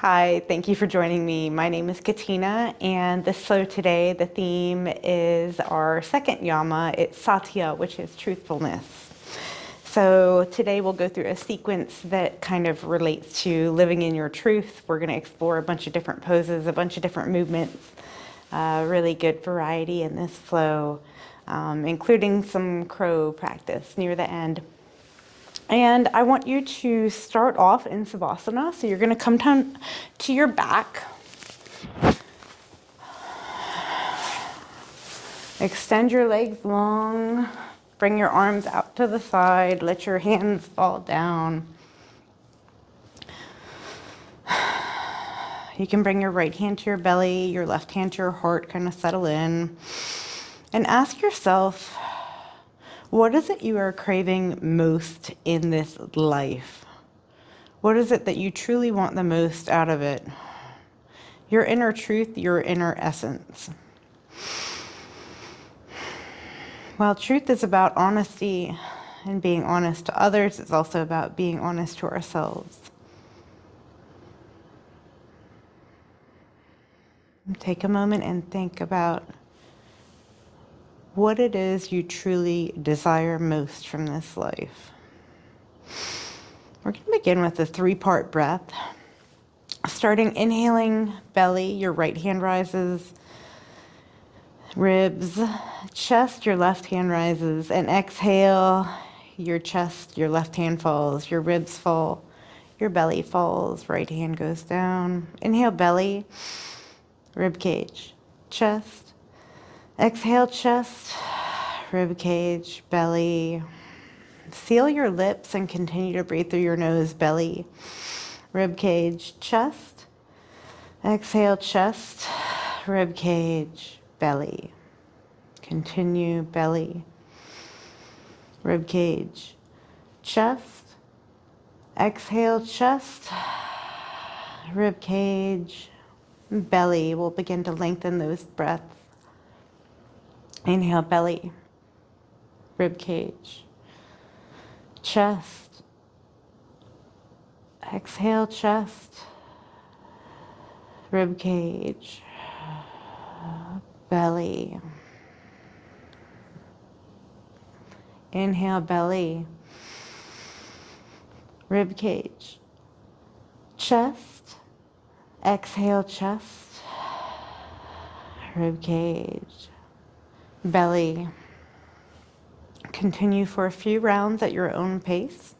Hi, thank you for joining me. My name is Katina, and today the theme is our second yama. It's Satya, which is truthfulness. So today we'll go through a sequence that kind of relates to living in your truth. We're going to explore a bunch of different poses, a bunch of different movements, really good variety in this flow, including some crow practice near the end. And I want you to start off in Savasana. So you're going to come down to your back. Extend your legs long. Bring your arms out to the side. Let your hands fall down. You can bring your right hand to your belly, your left hand to your heart, kind of settle in. And ask yourself, what is it you are craving most in this life? What is it that you truly want the most out of it? Your inner truth, your inner essence. While truth is about honesty and being honest to others, it's also about being honest to ourselves. Take a moment and think about what it is you truly desire most from this life. We're going to begin with a 3-part breath. Starting inhaling, belly, your right hand rises, ribs, chest, your left hand rises, and exhale, your chest, your left hand falls, your ribs fall, your belly falls, right hand goes down. Inhale, belly, rib cage, chest. Exhale, chest, rib cage, belly. Seal your lips and continue to breathe through your nose, belly, rib cage, chest. Exhale, chest, rib cage, belly. Continue, belly, rib cage, chest. Exhale, chest, rib cage, belly. We'll begin to lengthen those breaths. Inhale, belly, rib cage, chest. Exhale, chest, rib cage, belly. Inhale, belly, rib cage, chest. Exhale, chest, rib cage, belly. Continue for a few rounds at your own pace.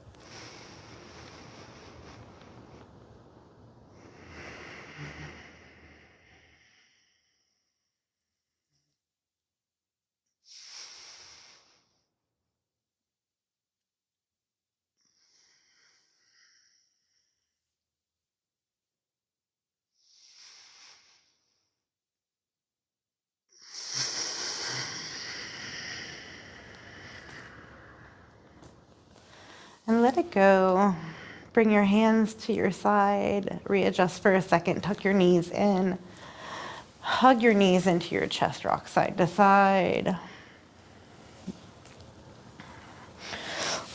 And let it go. Bring your hands to your side. Readjust for a second. Tuck your knees in. Hug your knees into your chest, rock side to side.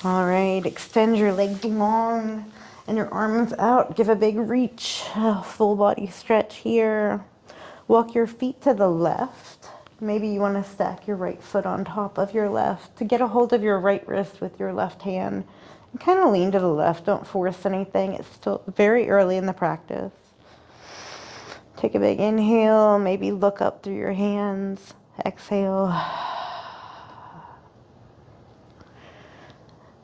All right, extend your legs long and your arms out. Give a big reach, full body stretch here. Walk your feet to the left. Maybe you want to stack your right foot on top of your left to get a hold of your right wrist with your left hand. And kind of lean to the left. Don't force anything. It's still very early in the practice. Take a big inhale. Maybe look up through your hands. Exhale.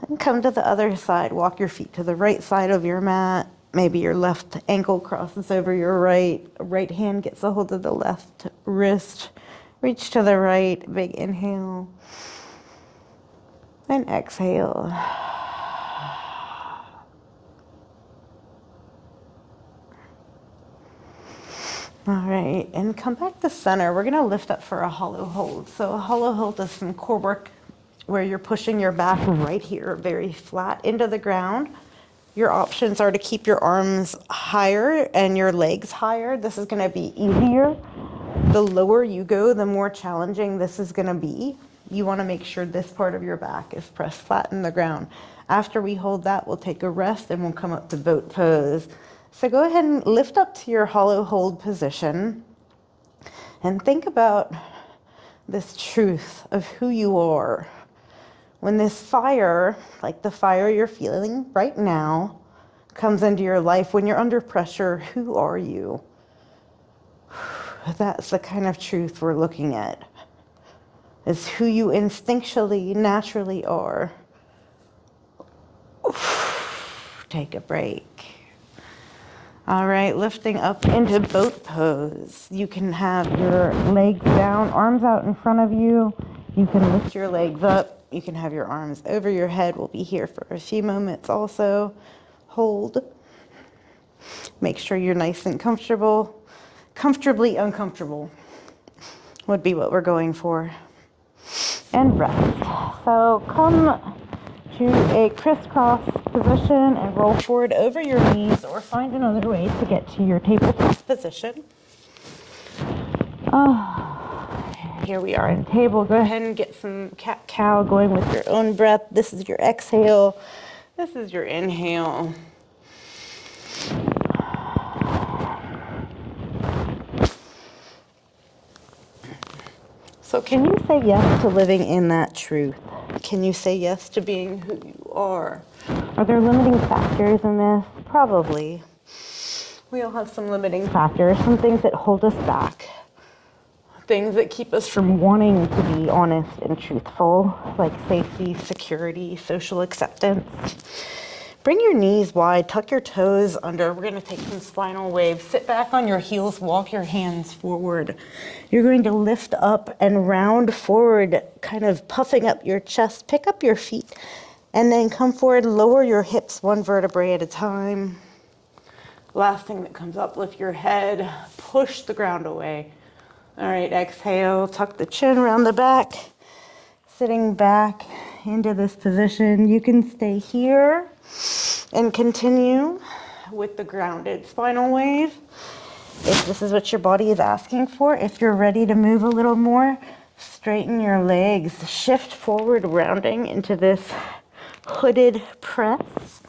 And come to the other side. Walk your feet to the right side of your mat. Maybe your left ankle crosses over your right. Right hand gets a hold of the left wrist. Reach to the right. Big inhale. And exhale. All right, and come back to center. We're gonna lift up for a hollow hold. So a hollow hold is some core work where you're pushing your back right here, very flat into the ground. Your options are to keep your arms higher and your legs higher. This is gonna be easier. The lower you go, the more challenging this is gonna be. You wanna make sure this part of your back is pressed flat in the ground. After we hold that, we'll take a rest and we'll come up to boat pose. So go ahead and lift up to your hollow hold position and think about this truth of who you are. When this fire, like the fire you're feeling right now, comes into your life, when you're under pressure, who are you? That's the kind of truth we're looking at. Is who you instinctually, naturally are. Take a break. All right, lifting up into boat pose. You can have your legs down, arms out in front of you. You can lift your legs up. You can have your arms over your head. We'll be here for a few moments also. Hold. Make sure you're nice and comfortable. Comfortably uncomfortable would be what we're going for. And rest. So come to a crisscross position and roll forward over your knees, or find another way to get to your tabletop position. Here we are in table. Go ahead and get some cat-cow going with your own breath. This is your exhale. This is your inhale. So can you say yes to living in that truth? Can you say yes to being who you are? Are there limiting factors in this? Probably. We all have some limiting factors, some things that hold us back, things that keep us from wanting to be honest and truthful, like safety, security, social acceptance. Bring your knees wide, tuck your toes under. We're going to take some spinal waves. Sit back on your heels, walk your hands forward. You're going to lift up and round forward, kind of puffing up your chest. Pick up your feet and then come forward, lower your hips one vertebrae at a time. Last thing that comes up, lift your head, push the ground away. All right, exhale, tuck the chin around the back. Sitting back into this position. You can stay here and continue with the grounded spinal wave if this is what your body is asking for. If you're ready to move a little more, straighten your legs, shift forward, rounding into this hooded press,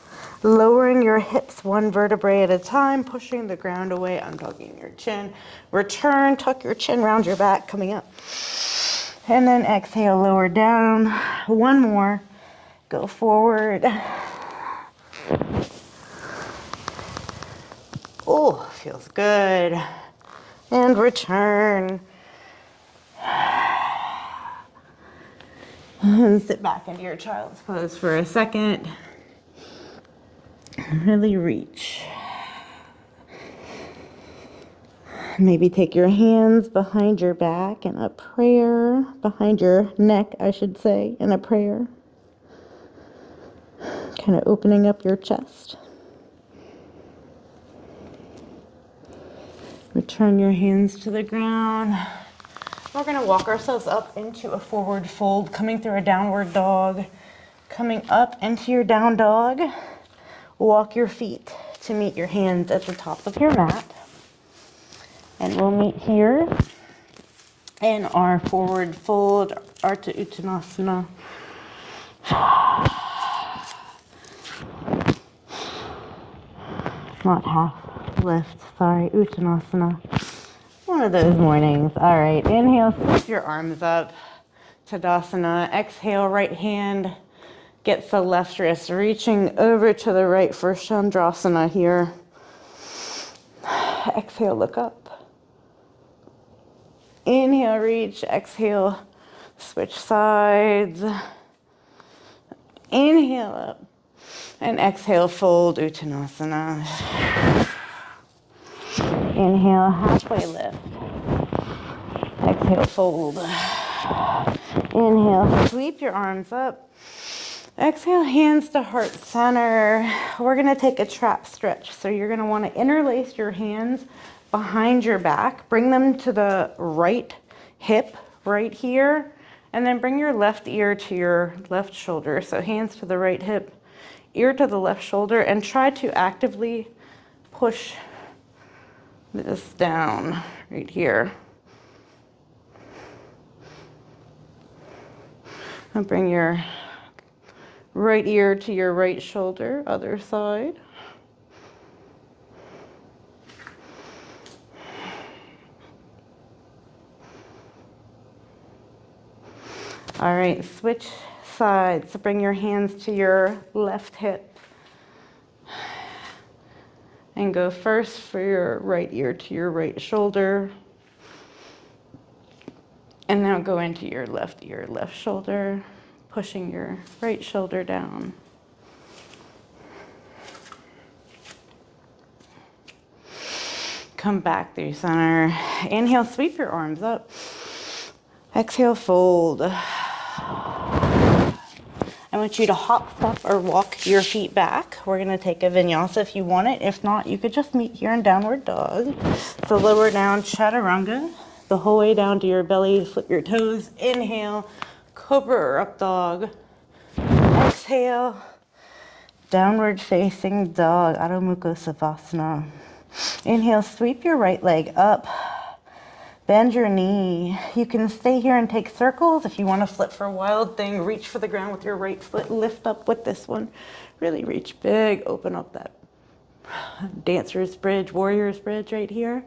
lowering your hips one vertebrae at a time, pushing the ground away, untucking your chin. Return, tuck your chin, round your back, coming up. And then exhale, lower down. One more. Go forward. Oh, feels good. And return. And sit back into your child's pose for a second. Really reach. Maybe take your hands behind your back in a prayer, behind your neck, I should say, in a prayer. Kind of opening up your chest. Return your hands to the ground. We're going to walk ourselves up into a forward fold, coming through a downward dog. Coming up into your down dog. Walk your feet to meet your hands at the top of your mat. And we'll meet here in our forward fold, Ardha Uttanasana. Not half lift, sorry, Uttanasana. One of those mornings. All right, inhale, sweep your arms up, Tadasana. Exhale, right hand gets the left wrist, reaching over to the right for Chandrasana here. Exhale, look up. Inhale, reach. Exhale, switch sides. Inhale up. And exhale, fold, Uttanasana. Inhale, halfway lift. Exhale, fold. Inhale, sweep your arms up. Exhale, hands to heart center. We're going to take a trap stretch. So you're going to want to interlace your hands behind your back. Bring them to the right hip right here. And then bring your left ear to your left shoulder. So hands to the right hip, ear to the left shoulder, and try to actively push this down right here. And bring your right ear to your right shoulder, other side. All right, switch sides. Bring your hands to your left hip. And go first for your right ear to your right shoulder. And now go into your left ear, left shoulder, pushing your right shoulder down. Come back through center. Inhale, sweep your arms up. Exhale, fold. I want you to hop, step, or walk your feet back. We're gonna take a vinyasa if you want it. If not, you could just meet here in downward dog. So lower down, chaturanga, the whole way down to your belly, flip your toes. Inhale, cobra or up dog. Exhale, downward facing dog, Adho Mukha Savasana. Inhale, sweep your right leg up. Bend your knee. You can stay here and take circles. If you want to flip for a wild thing, reach for the ground with your right foot. Lift up with this one. Really reach big. Open up that dancer's bridge, warrior's bridge right here.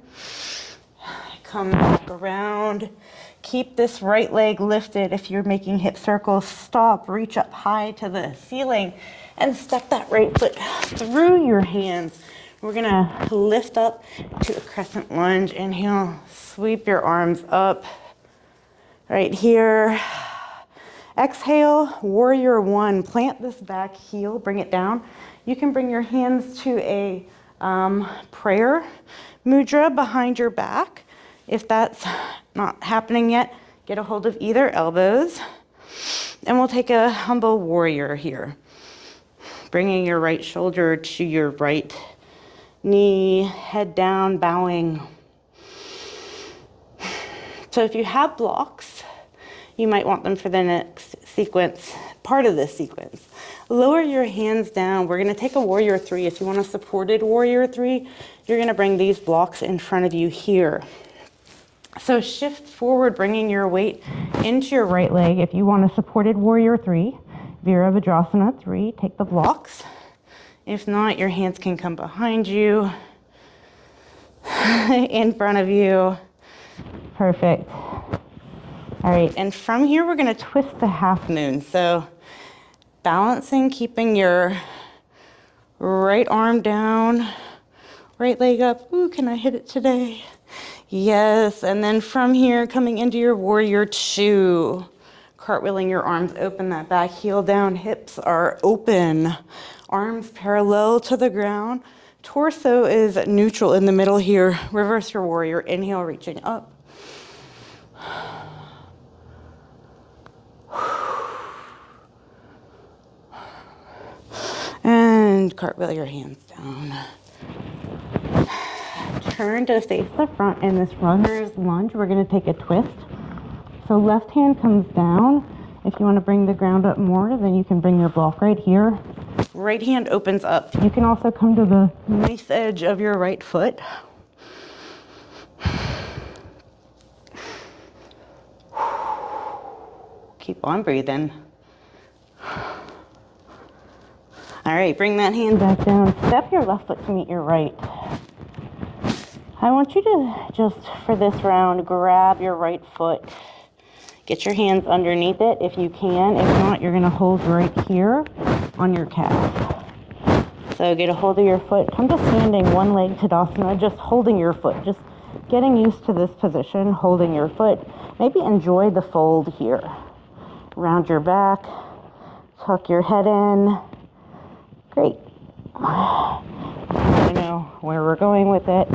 Come back around. Keep this right leg lifted. If you're making hip circles, stop. Reach up high to the ceiling and step that right foot through your hands. We're gonna lift up to a crescent lunge. Inhale, sweep your arms up right here. Exhale, warrior one. Plant this back heel, bring it down. You can bring your hands to a prayer mudra behind your back. If that's not happening yet, get a hold of either elbows. And we'll take a humble warrior here. Bringing your right shoulder to your right knee, head down, bowing. So if you have blocks, you might want them for the next sequence, part of this sequence. Lower your hands down. We're gonna take a warrior three. If you want a supported warrior three, you're gonna bring these blocks in front of you here. So shift forward, bringing your weight into your right leg. If you want a supported warrior three, Virabhadrasana three, take the blocks. If not, your hands can come behind you, in front of you. Perfect. All right, and from here, we're gonna twist the half moon. So balancing, keeping your right arm down, right leg up. Ooh, can I hit it today? Yes, and then from here, coming into your warrior two. Cartwheeling your arms open, that back heel down, hips are open. Arms parallel to the ground. Torso is neutral in the middle here. Reverse your warrior. Inhale, reaching up. And cartwheel your hands down. Turn to face the front in this runner's lunge. We're gonna take a twist. So left hand comes down. If you want to bring the ground up more, then you can bring your block right here. Right hand opens up. You can also come to the knife edge of your right foot. Keep on breathing. All right, bring that hand back down. Step your left foot to meet your right. I want you to just, for this round, grab your right foot. Get your hands underneath it if you can. If not, you're gonna hold right here on your calf. So get a hold of your foot. Come to standing one leg Tadasana, just holding your foot. Just getting used to this position, holding your foot. Maybe enjoy the fold here. Round your back, tuck your head in. Great. I know where we're going with it.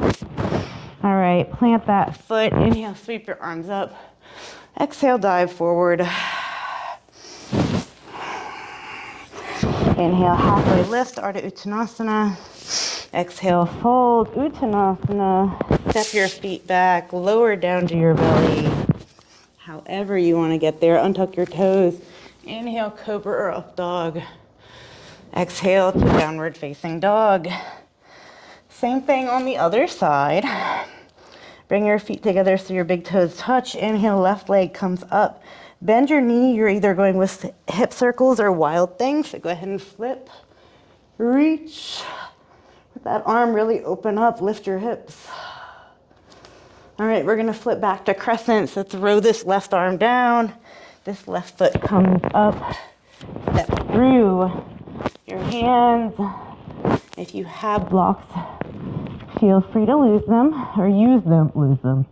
All right, plant that foot. Inhale, sweep your arms up. Exhale, dive forward. Inhale, halfway lift, Ardha Uttanasana. Exhale, fold, Uttanasana. Step your feet back, lower down to your belly. However you want to get there, untuck your toes. Inhale, cobra or up dog. Exhale to downward facing dog. Same thing on the other side. Bring your feet together so your big toes touch. Inhale, left leg comes up. Bend your knee. You're either going with hip circles or wild things. So go ahead and flip. Reach. Let that arm really open up. Lift your hips. All right, we're gonna flip back to crescent. So throw this left arm down. This left foot comes up, step through your hands. If you have blocks, feel free to lose them or lose them.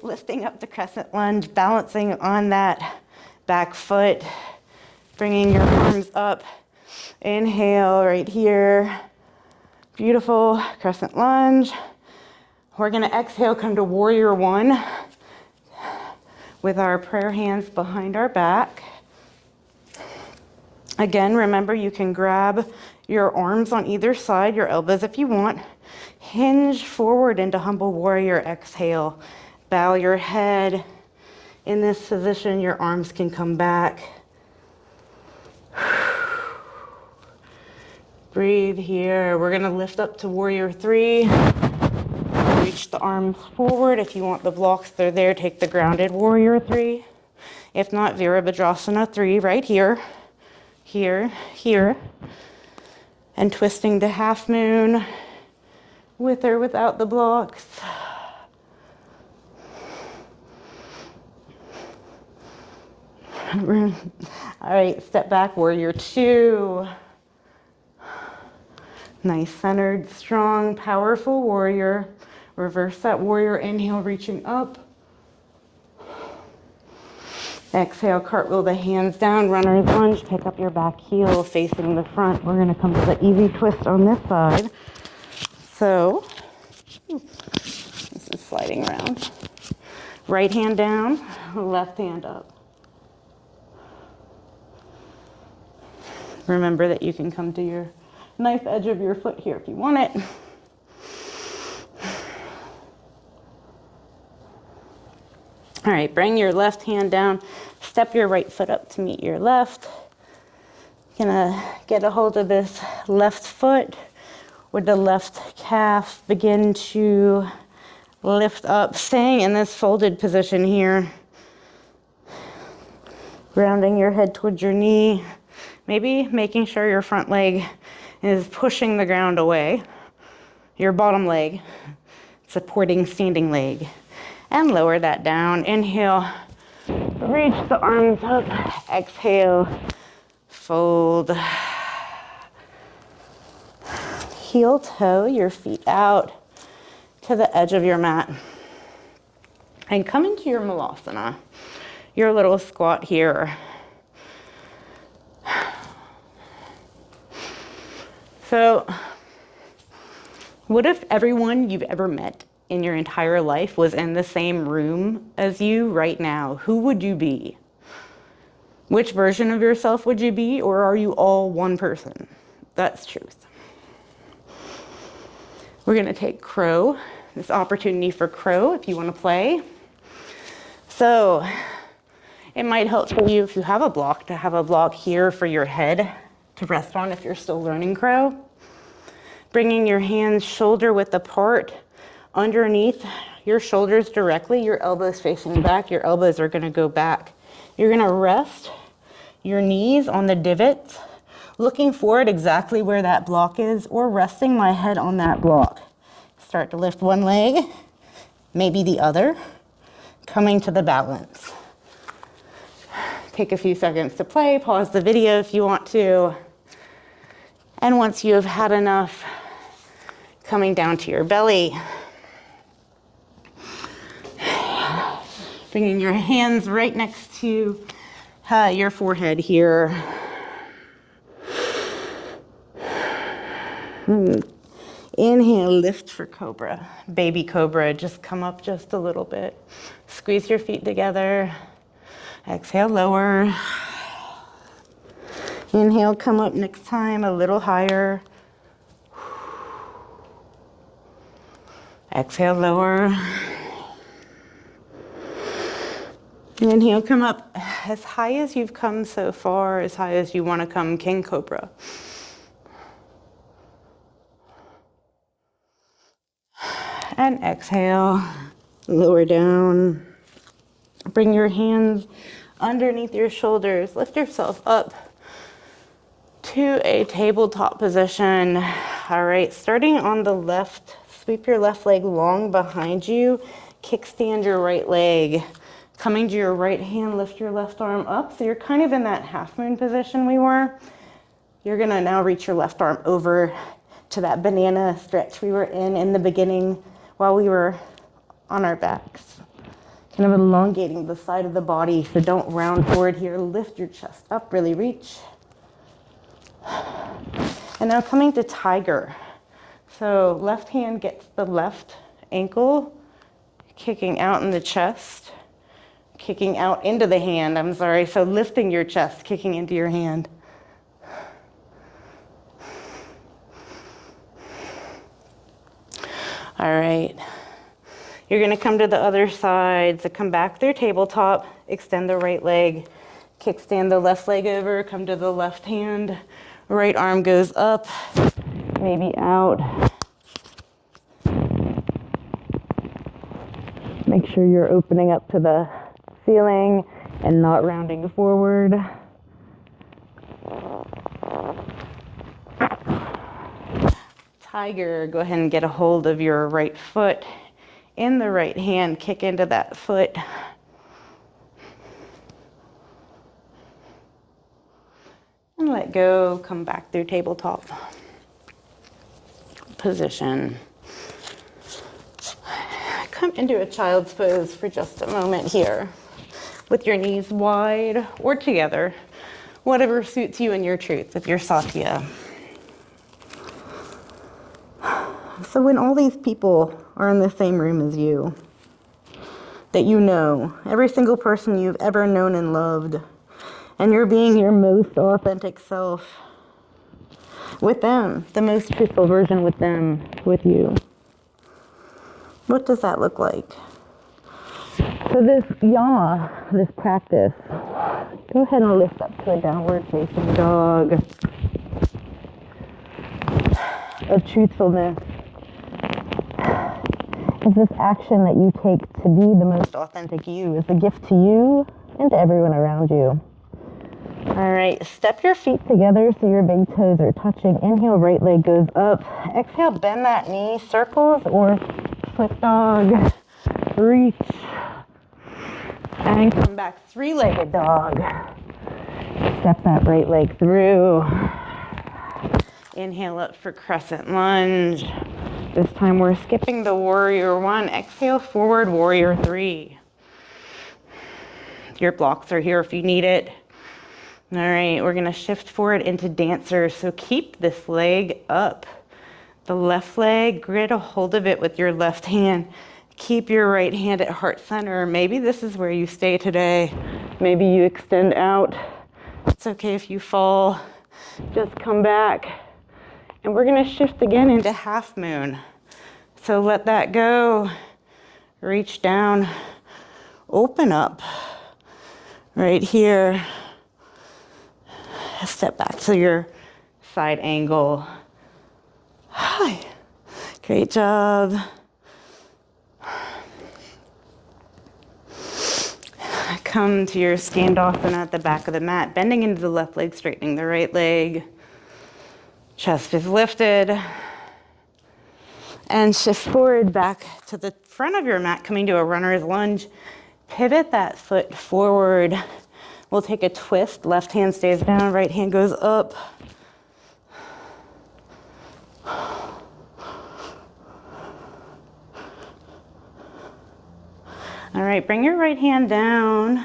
Lifting up the crescent lunge, balancing on that back foot, bringing your arms up. Inhale right here. Beautiful crescent lunge. We're gonna exhale, come to warrior one with our prayer hands behind our back. Again, remember you can grab your arms on either side, your elbows if you want. Hinge forward into humble warrior, exhale. Bow your head. In this position, your arms can come back. Breathe here. We're gonna lift up to warrior three. Reach the arms forward. If you want the blocks, they're there. Take the grounded warrior three. If not, Virabhadrasana three right here. Here, here. And twisting to half moon with or without the blocks. All right, step back, warrior two. Nice, centered, strong, powerful warrior. Reverse that warrior, inhale, reaching up. Exhale, cartwheel the hands down, runner's lunge, pick up your back heel facing the front. We're gonna come to the easy twist on this side. So, this is sliding around. Right hand down, left hand up. Remember that you can come to your knife edge of your foot here if you want it. All right, bring your left hand down, step your right foot up to meet your left. Gonna get a hold of this left foot with the left calf, begin to lift up, staying in this folded position here. Grounding your head towards your knee, maybe making sure your front leg is pushing the ground away, your bottom leg supporting standing leg. And lower that down. Inhale, reach the arms up. Exhale, fold. Heel toe your feet out to the edge of your mat. And come into your malasana, your little squat here. So, what if everyone you've ever met in your entire life was in the same room as you right now? Who would you be? Which version of yourself would you be, or are you all one person? That's truth. We're gonna take crow, this opportunity for crow if you wanna play. So it might help for you if you have a block to have a block here for your head to rest on if you're still learning crow. Bringing your hands shoulder width apart, underneath your shoulders directly, your elbows facing back, your elbows are gonna go back. You're gonna rest your knees on the divots, looking forward exactly where that block is, or resting my head on that block. Start to lift one leg, maybe the other, coming to the balance. Take a few seconds to play, pause the video if you want to. And once you have had enough, coming down to your belly. Bringing your hands right next to your forehead here. Inhale, lift for cobra. Baby cobra, just come up just a little bit. Squeeze your feet together. Exhale, lower. Inhale, come up next time a little higher. Exhale, lower. Inhale, come up as high as you've come so far, as high as you want to come, King Cobra. And exhale, lower down. Bring your hands underneath your shoulders. Lift yourself up to a tabletop position. All right, starting on the left, sweep your left leg long behind you. Kickstand your right leg Coming to your right hand, lift your left arm up. So you're kind of in that half moon position we were. You're gonna now reach your left arm over to that banana stretch we were in the beginning while we were on our backs. Kind of elongating the side of the body, so don't round forward here. Lift your chest up, really reach. And now coming to tiger. So left hand gets the left ankle, kicking out in the chest, kicking out into the hand, I'm sorry. So lifting your chest, kicking into your hand. All right. You're gonna come to the other side. So come back through tabletop, extend the right leg, kickstand the left leg over, come to the left hand, right arm goes up, maybe out. Make sure you're opening up to the ceiling and not rounding forward. Tiger, go ahead and get a hold of your right foot. In the right hand, kick into that foot. And let go, come back through tabletop position. Come into a child's pose for just a moment here with your knees wide or together, whatever suits you and your truth with your Satya. So when all these people are in the same room as you, that you know, every single person you've ever known and loved, and you're being your most authentic self with them, the most truthful version with them, with you. What does that look like? So this yama, this practice, go ahead and lift up to a downward facing dog of truthfulness. Is this action that you take to be the most authentic you, is a gift to you and to everyone around you. All right, step your feet together so your big toes are touching. Inhale, right leg goes up. Exhale, bend that knee, circles or flip dog. Reach. And come back, three-legged dog. Step that right leg through. Inhale up for crescent lunge. This time we're skipping the warrior one. Exhale, forward warrior three. Your blocks are here if you need it. All right, we're gonna shift forward into dancer. So keep this leg up. The left leg, grip a hold of it with your left hand. Keep your right hand at heart center. Maybe this is where you stay today. Maybe you extend out. It's okay if you fall. Just come back. And we're gonna shift again into half moon. So let that go. Reach down, open up. Right here. Step back to your side angle. Hi. Great job. Come to your asana at the back of the mat, bending into the left leg, straightening the right leg. Chest is lifted. And shift forward back to the front of your mat, coming to a runner's lunge. Pivot that foot forward. We'll take a twist. Left hand stays down, right hand goes up. All right, bring your right hand down.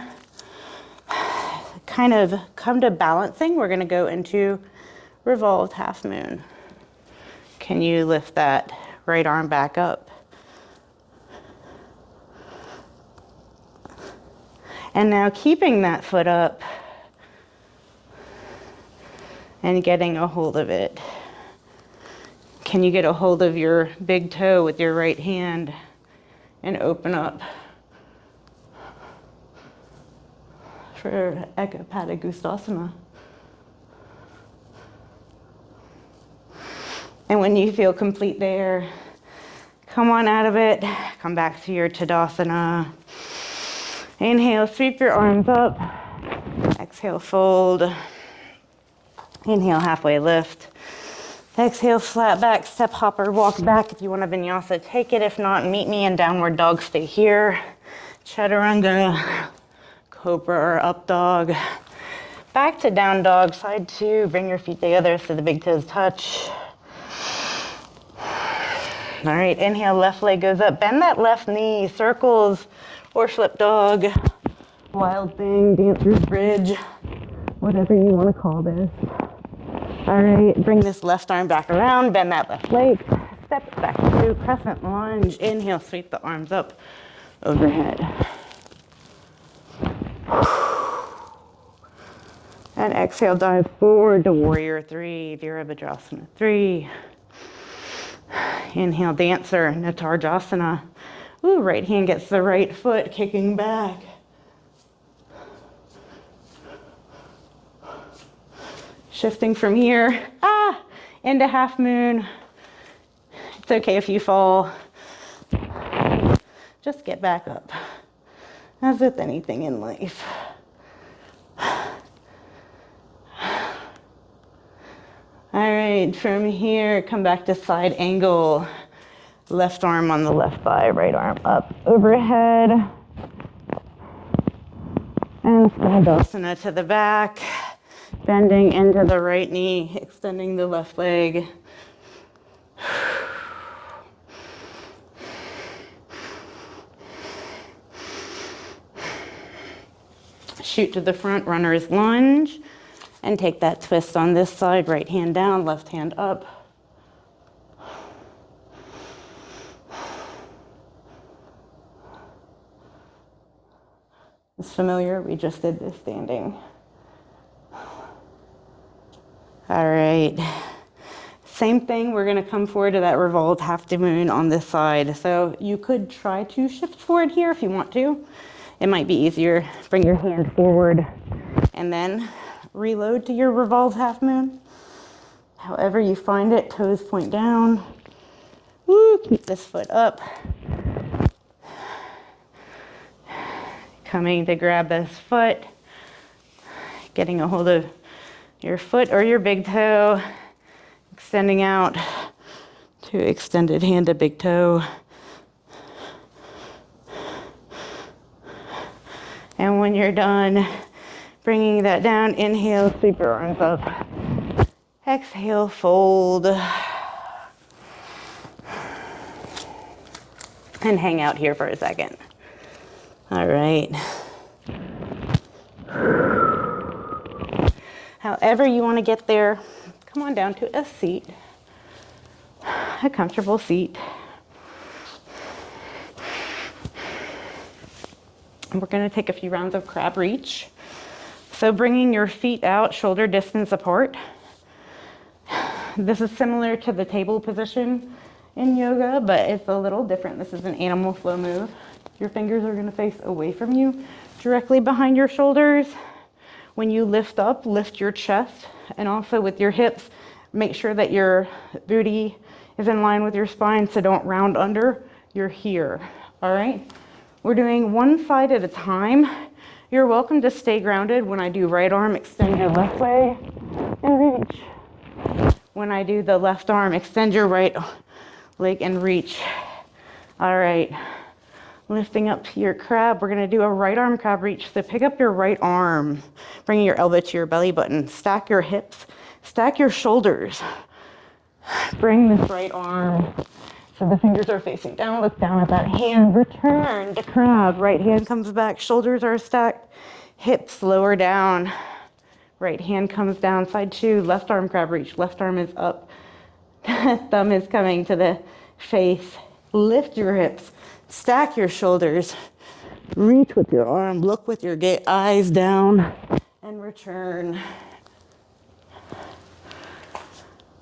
Kind of come to balancing. We're gonna go into revolved half moon. Can you lift that right arm back up? And now keeping that foot up and getting a hold of it. Can you get a hold of your big toe with your right hand and open up for Ekapadagustasana? And when you feel complete there, come on out of it. Come back to your Tadasana. Inhale, sweep your arms up. Exhale, fold. Inhale, halfway lift. Exhale, flat back, step hopper, walk back. If you want a vinyasa, take it. If not, meet me in downward dog, stay here. Chaturanga, cobra or up dog. Back to down dog, side two. Bring your feet together so the big toes touch. All right, inhale, left leg goes up. Bend that left knee, circles or flip dog. Wild thing, dancer's bridge, whatever you want to call this. All right, bring this left arm back around, bend that left leg. Step back to crescent lunge. Inhale, sweep the arms up overhead. And exhale, dive forward to warrior three, Virabhadrasana three. Inhale, dancer, Natarjasana. Ooh, right hand gets the right foot kicking back. Shifting from here, into half moon. It's okay if you fall. Just get back up, as with anything in life. All right, from here, come back to side angle. Left arm on the left thigh, right arm up overhead. And Skandasana to the back. Bending into the right knee, extending the left leg. Shoot to the front, runner's lunge. And take that twist on this side, right hand down, left hand up. It's familiar, we just did this standing. All right, same thing, we're gonna come forward to that revolved half moon on this side. So you could try to shift forward here if you want to. It might be easier, bring your hand forward and then reload to your revolved half moon. However you find it, toes point down. Woo, keep this foot up. Coming to grab this foot, getting a hold of your foot or your big toe, extending out to extended hand to big toe. And when you're done, bringing that down, inhale, sweep your arms up. Exhale, fold. And hang out here for a second. All right. However you want to get there, come on down to a seat, a comfortable seat. And we're going to take a few rounds of crab reach. So bringing your feet out, shoulder distance apart. This is similar to the table position in yoga, but it's a little different. This is an animal flow move. Your fingers are going to face away from you, directly behind your shoulders. When you lift up, lift your chest, and also with your hips, make sure that your booty is in line with your spine, so don't round under. You're here, all right? We're doing one side at a time. You're welcome to stay grounded. When I do right arm, extend your left leg and reach. When I do the left arm, extend your right leg and reach. All right, lifting up to your crab. We're gonna do a right arm crab reach. So pick up your right arm, bringing your elbow to your belly button. Stack your hips, stack your shoulders. Bring this right arm so the fingers are facing down. Look down at that hand. Return to crab. Right hand comes back. Shoulders are stacked. Hips lower down. Right hand comes down. Side two. Left arm crab reach. Left arm is up. Thumb is coming to the face. Lift your hips. Stack your shoulders. Reach with your arm. Look with your eyes down. And return.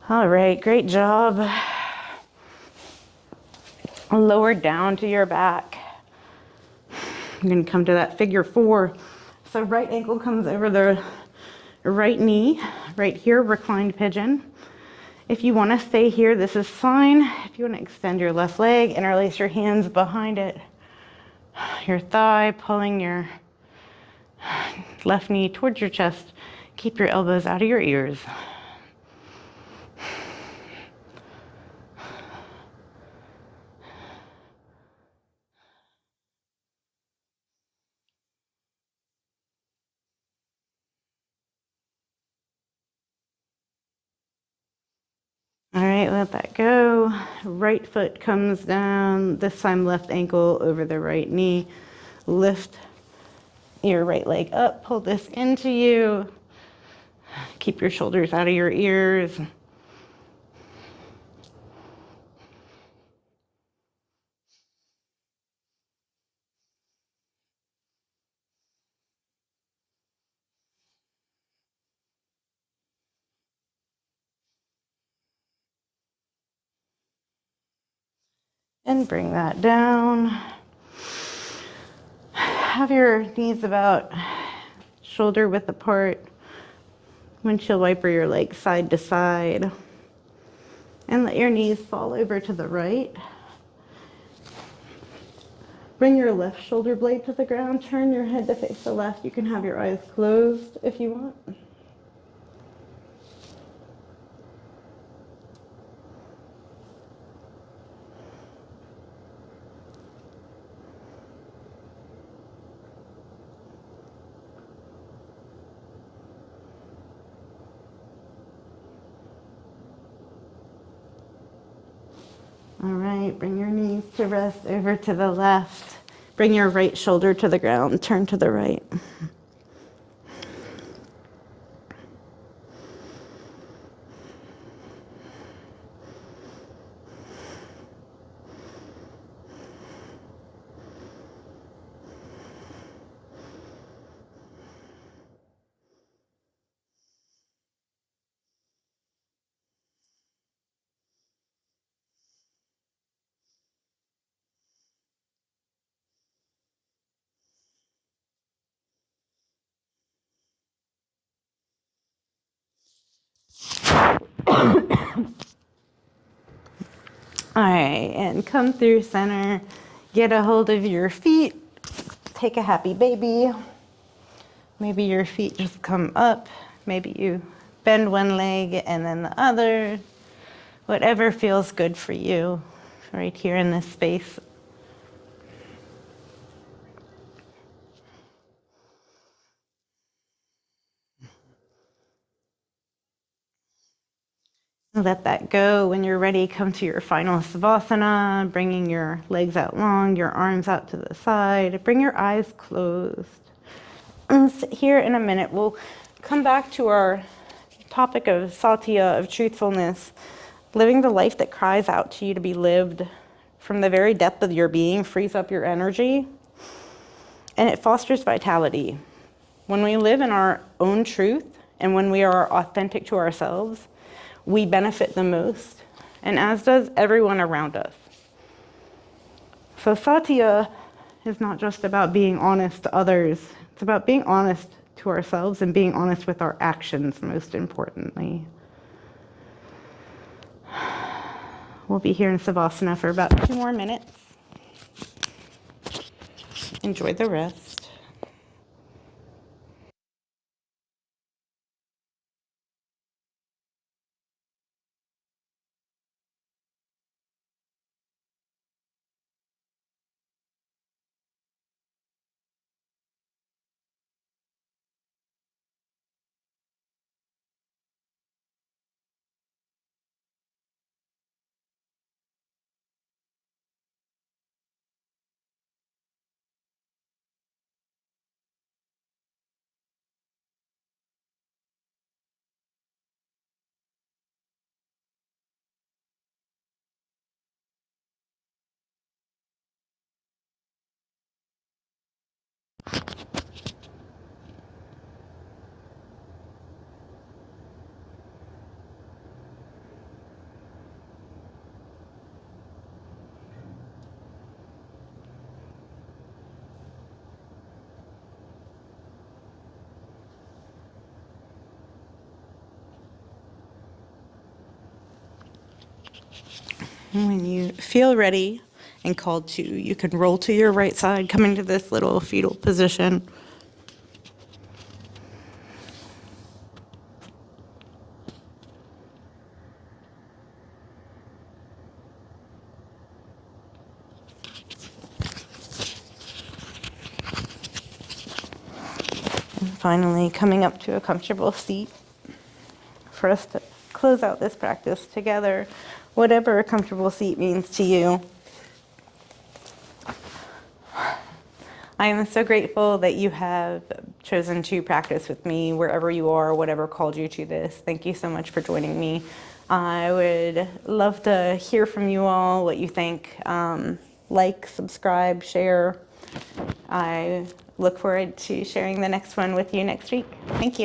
All right. Great job. Lower down to your back. I'm going to come to that figure four. So right ankle comes over the right knee, right here, reclined pigeon. If you want to stay here, this is fine. If you want to extend your left leg, interlace your hands behind it, your thigh, pulling your left knee towards your chest. Keep your elbows out of your ears. right, let that go. Right foot comes down, this time left ankle over the right knee. Lift your right leg up, pull this into you. Keep your shoulders out of your ears. And bring that down. Have your knees about shoulder width apart. Windshield wiper your legs side to side. And let your knees fall over to the right. Bring your left shoulder blade to the ground. Turn your head to face the left. You can have your eyes closed if you want. All right, bring your knees to rest over to the left. Bring your right shoulder to the ground. Turn to the right. All right, and come through center. Get a hold of your feet. Take a happy baby. Maybe your feet just come up. Maybe you bend one leg and then the other. Whatever feels good for you right here in this space. Let that go. When you're ready, come to your final savasana, bringing your legs out long, your arms out to the side. Bring your eyes closed. And sit here in a minute. We'll come back to our topic of Satya, of truthfulness, living the life that cries out to you to be lived from the very depth of your being, frees up your energy, and it fosters vitality. When we live in our own truth and when we are authentic to ourselves, we benefit the most, and as does everyone around us. So Satya is not just about being honest to others, it's about being honest to ourselves and being honest with our actions, most importantly. We'll be here in Savasana for about 2 more minutes. Enjoy the rest. When you feel ready and called to, you can roll to your right side, coming to this little fetal position. And finally, coming up to a comfortable seat for us to close out this practice together, whatever a comfortable seat means to you. I am so grateful that you have chosen to practice with me wherever you are, whatever called you to this. Thank you so much for joining me. I would love to hear from you all, what you think. Like, subscribe, share. I look forward to sharing the next one with you next week. Thank you.